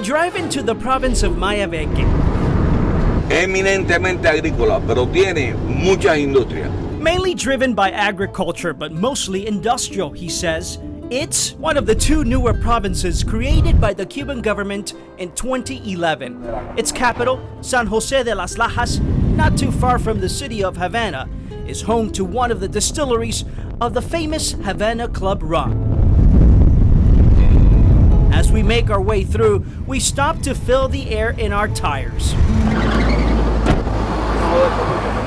drive into the province of Mayabeque. Eminentemente agrícola, pero tiene muchas industrias. Mainly driven by agriculture, but mostly industrial, he says. It's one of the two newer provinces created by the Cuban government in 2011. Its capital, San Jose de las Lajas, not too far from the city of Havana, is home to one of the distilleries of the famous Havana Club rum. As we make our way through, we stop to fill the air in our tires.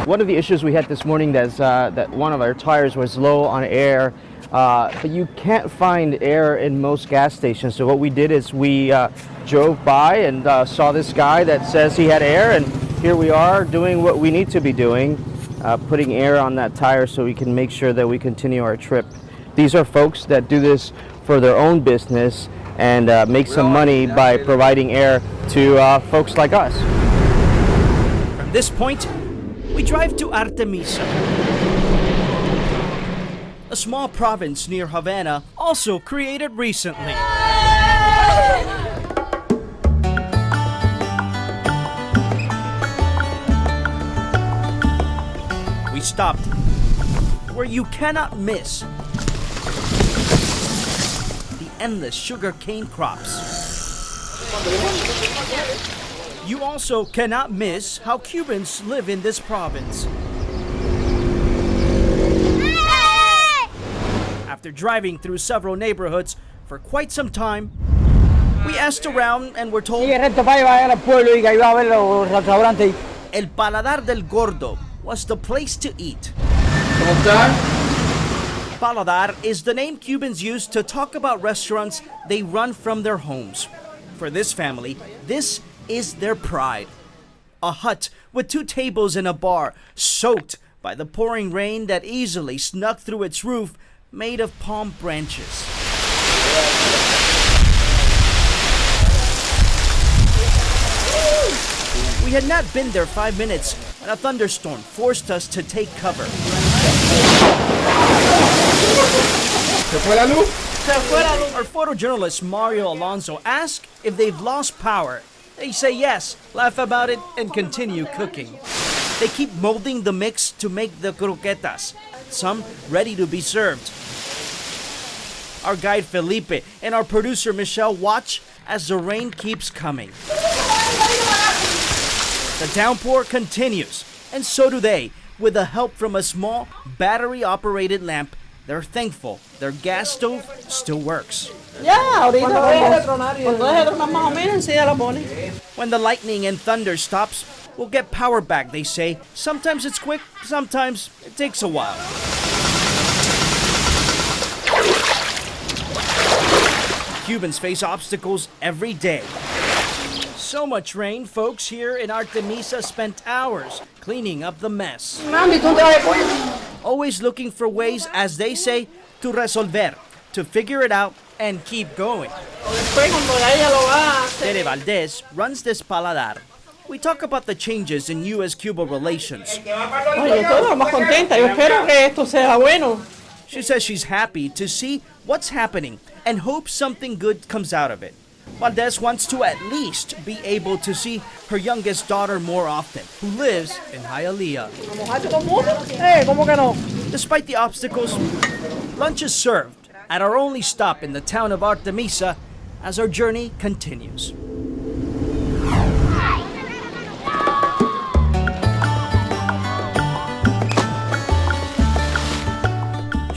One of the issues we had this morning is that one of our tires was low on air, but you can't find air in most gas stations. So what we did is we drove by and saw this guy that says he had air, and here we are doing what we need to be doing, putting air on that tire so we can make sure that we continue our trip. These are folks that do this for their own business and make some money by providing air to folks like us. From this point, we drive to Artemisa, a small province near Havana, also created recently. We stopped where you cannot miss the endless sugarcane crops. You also cannot miss how Cubans live in this province. After driving through several neighborhoods for quite some time, we asked around and were told El Paladar del Gordo was the place to eat. Paladar is the name Cubans use to talk about restaurants they run from their homes. For this family, this is their pride. A hut with 2 tables and a bar, soaked by the pouring rain that easily snuck through its roof, made of palm branches. We had not been there 5 minutes when a thunderstorm forced us to take cover. Our photojournalist Mario Alonso asked if they've lost power. They say yes, laugh about it, and continue cooking. They keep molding the mix to make the croquetas, some ready to be served. Our guide Felipe and our producer Michelle watch as the rain keeps coming. The downpour continues, and so do they. With the help from a small battery-operated lamp, they're thankful their gas stove still works. When the lightning and thunder stops, we'll get power back, they say. Sometimes it's quick, sometimes it takes a while. Cubans face obstacles every day. So much rain, folks here in Artemisa spent hours cleaning up the mess. Always looking for ways, as they say, to resolver, to figure it out and keep going. Tere Valdez runs this Paladar. We talk about the changes in U.S.-Cuba relations. She says she's happy to see what's happening and hopes something good comes out of it. Valdez wants to at least be able to see her youngest daughter more often, who lives in Hialeah. Despite the obstacles, lunch is served at our only stop in the town of Artemisa as our journey continues.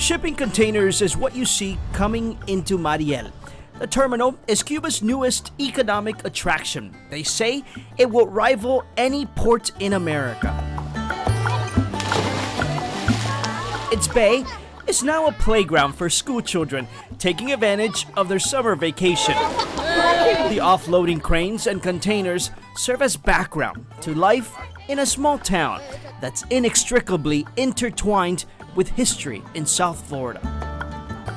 Shipping containers is what you see coming into Mariel. The terminal is Cuba's newest economic attraction. They say it will rival any port in America. Its bay is now a playground for school children taking advantage of their summer vacation. The offloading cranes and containers serve as background to life in a small town that's inextricably intertwined with history in South Florida.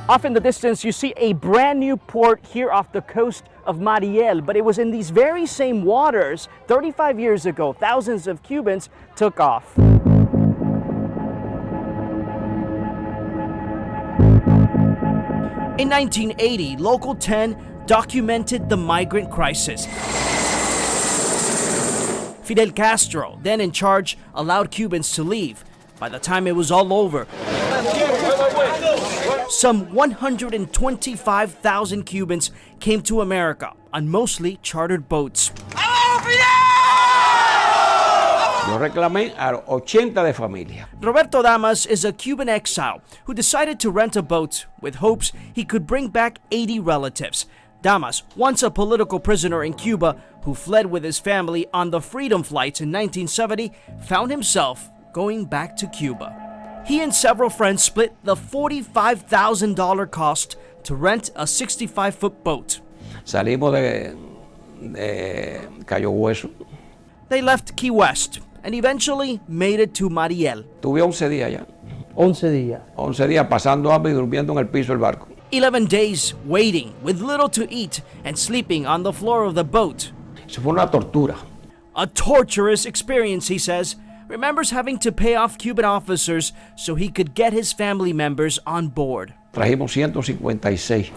Off in the distance, you see a brand new port here off the coast of Mariel, but it was in these very same waters 35 years ago. Thousands of Cubans took off. In 1980, Local 10 documented the migrant crisis. Fidel Castro, then in charge, allowed Cubans to leave. By the time it was all over, some 125,000 Cubans came to America on mostly chartered boats. Yo reclamé a 80 de familia. Roberto Damas is a Cuban exile who decided to rent a boat with hopes he could bring back 80 relatives. Damas, once a political prisoner in Cuba who fled with his family on the Freedom Flights in 1970, found himself going back to Cuba. He and several friends split the $45,000 cost to rent a 65-foot boat. Salimos de Cayo Hueso. They left Key West and eventually made it to Mariel. Tuve 11 días allá. 11 días. 11 días pasando hambre y durmiendo en el piso del barco. 11 days waiting with little to eat and sleeping on the floor of the boat. Eso fue una tortura. A torturous experience, he says. Remembers having to pay off Cuban officers so he could get his family members on board. Trajimos 156.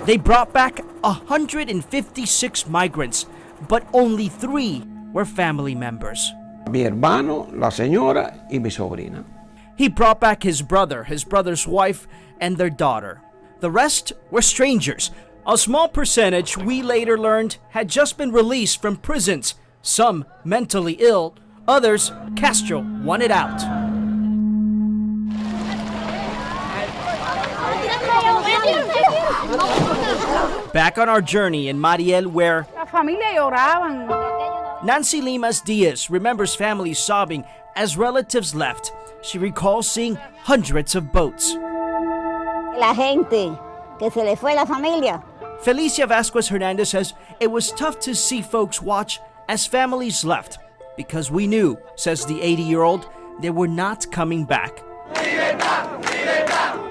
They brought back 156 migrants, but only 3 were family members. Mi hermano, la señora y mi sobrina. He brought back his brother, his brother's wife, and their daughter. The rest were strangers. A small percentage, we later learned, had just been released from prisons. Some mentally ill, others Castro wanted out. Back on our journey in Mariel, where La familia lloraban. Nancy Limas Diaz remembers families sobbing as relatives left. She recalls seeing hundreds of boats. La gente, que se le fue la familia. Felicia Vasquez Hernandez says it was tough to see folks watch as families left because we knew, says the 80-year-old, they were not coming back.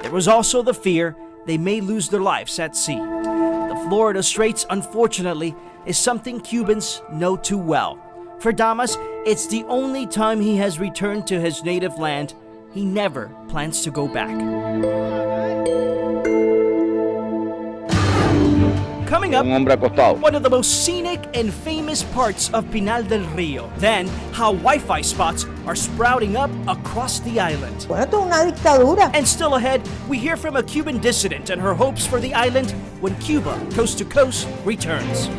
There was also the fear they may lose their lives at sea. The Florida Straits, unfortunately, is something Cubans know too well. For Damas, it's the only time he has returned to his native land. He never plans to go back. Coming up, one of the most scenic and famous parts of Pinal del Rio. Then, how Wi-Fi spots are sprouting up across the island. Bueno, esto es una dictadura. And still ahead, we hear from a Cuban dissident and her hopes for the island when Cuba Coast to Coast returns.